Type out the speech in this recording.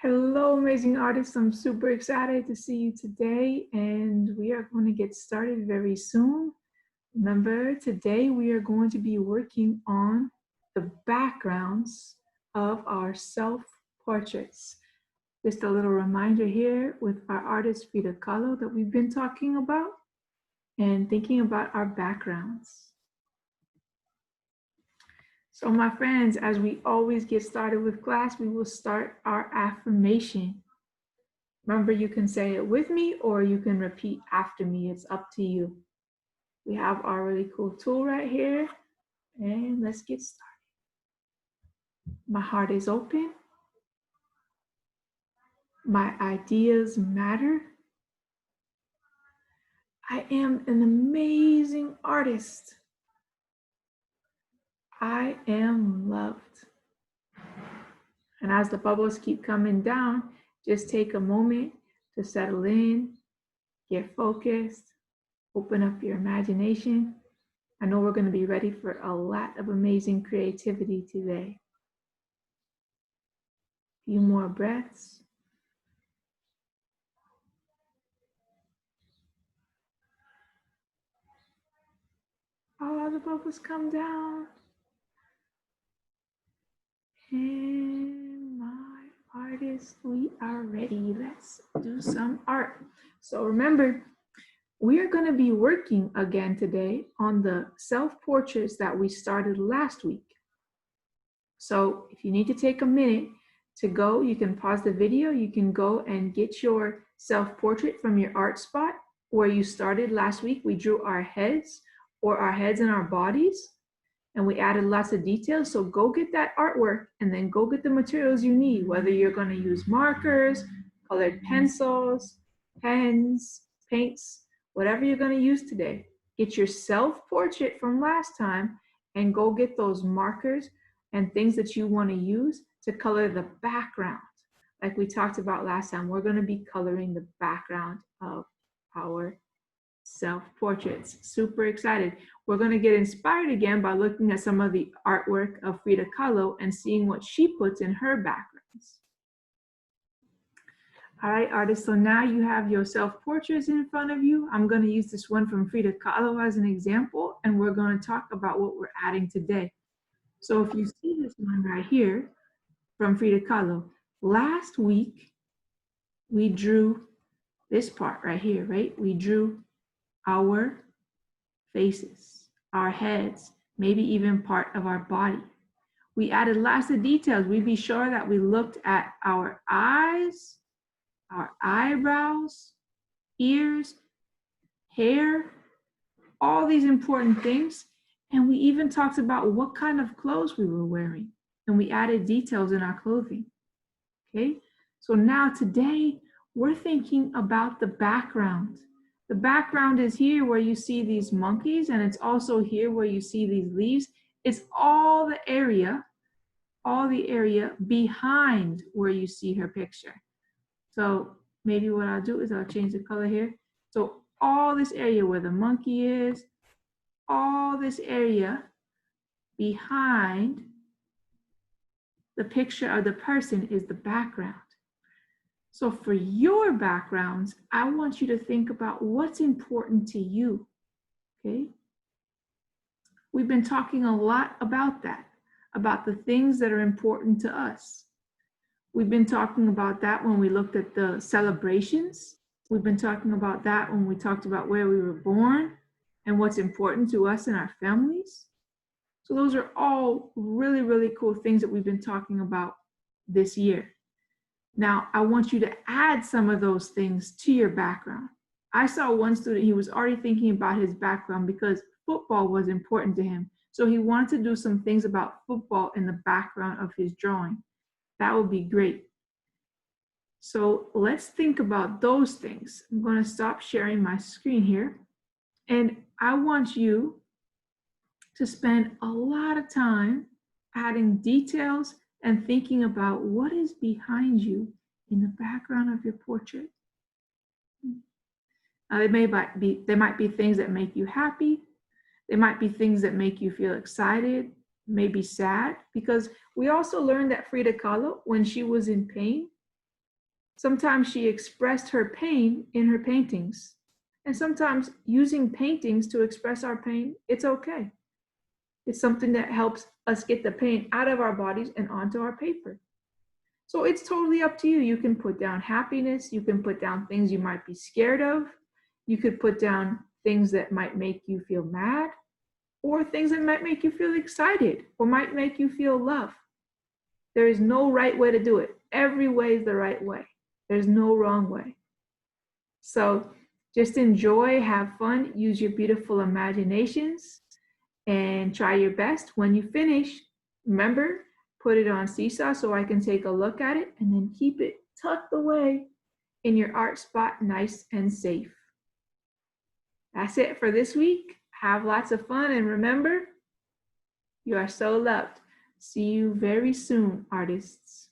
Hello, amazing artists. I'm super excited to see you today, and we are going to get started very soon. Remember, today we are going to be working on the backgrounds of our self-portraits. Just a little reminder here with our artist Frida Kahlo that we've been talking about and thinking about our backgrounds. So my friends, as we always get started with class, we will start our affirmation. Remember, you can say it with me or you can repeat after me. It's up to you. We have our really cool tool right here, and let's get started. My heart is open. My ideas matter. I am an amazing artist. I am loved. And as the bubbles keep coming down, just take a moment to settle in, get focused, open up your imagination. I know we're going to be ready for a lot of amazing creativity today. A few more breaths. Oh, the bubbles come down. And my artist, we are ready. Let's do some art. So remember, we are going to be working again today on the self-portraits that we started last week. So if you need to take a minute to go, you can pause the video. You can go and get your self-portrait from your art spot where you started last week. We drew our heads or our heads and our bodies, and we added lots of details. So go get that artwork and then go get the materials you need, whether you're going to use markers, colored pencils, pens, paints, whatever you're going to use today. Get your self-portrait from last time and go get those markers and things that you want to use to color the background. Like we talked about last time, we're going to be coloring the background of our self-portraits. Super excited. We're going to get inspired again by looking at some of the artwork of Frida Kahlo and seeing what she puts in her backgrounds. All right, artists, so now you have your self-portraits in front of you. I'm going to use this one from Frida Kahlo as an example, and we're going to talk about what we're adding today. So if you see this one right here from Frida Kahlo, last week we drew this part right here, right? We drew our faces, our heads, maybe even part of our body. We added lots of details. We'd be sure that we looked at our eyes, our eyebrows, ears, hair, all these important things. And we even talked about what kind of clothes we were wearing. And we added details in our clothing. Okay, so now today we're thinking about the background. The background is here where you see these monkeys, and it's also here where you see these leaves. It's all the area behind where you see her picture. So maybe what I'll do is I'll change the color here. So all this area where the monkey is, all this area behind the picture of the person is the background. So for your backgrounds, I want you to think about what's important to you, okay? We've been talking a lot about that, about the things that are important to us. We've been talking about that when we looked at the celebrations. We've been talking about that when we talked about where we were born and what's important to us and our families. So those are all really, really cool things that we've been talking about this year. Now, I want you to add some of those things to your background. I saw one student, he was already thinking about his background because football was important to him. So he wanted to do some things about football in the background of his drawing. That would be great. So let's think about those things. I'm going to stop sharing my screen here. And I want you to spend a lot of time adding details and thinking about what is behind you in the background of your portrait. Now, there might be things that make you happy. There might be things that make you feel excited, maybe sad, because we also learned that Frida Kahlo, when she was in pain, Sometimes she expressed her pain in her paintings. And sometimes using paintings to express our pain, it's okay. It's something that helps us get the pain out of our bodies and onto our paper. So it's totally up to you. You can put down happiness. You can put down things you might be scared of. You could put down things that might make you feel mad, or things that might make you feel excited, or might make you feel love. There is no right way to do it. Every way is the right way. There's no wrong way. So just enjoy, have fun, use your beautiful imaginations, and try your best. When you finish, remember, put it on Seesaw so I can take a look at it, and then keep it tucked away in your art spot, nice and safe. That's it for this week. Have lots of fun, and remember, you are so loved. See you very soon, artists.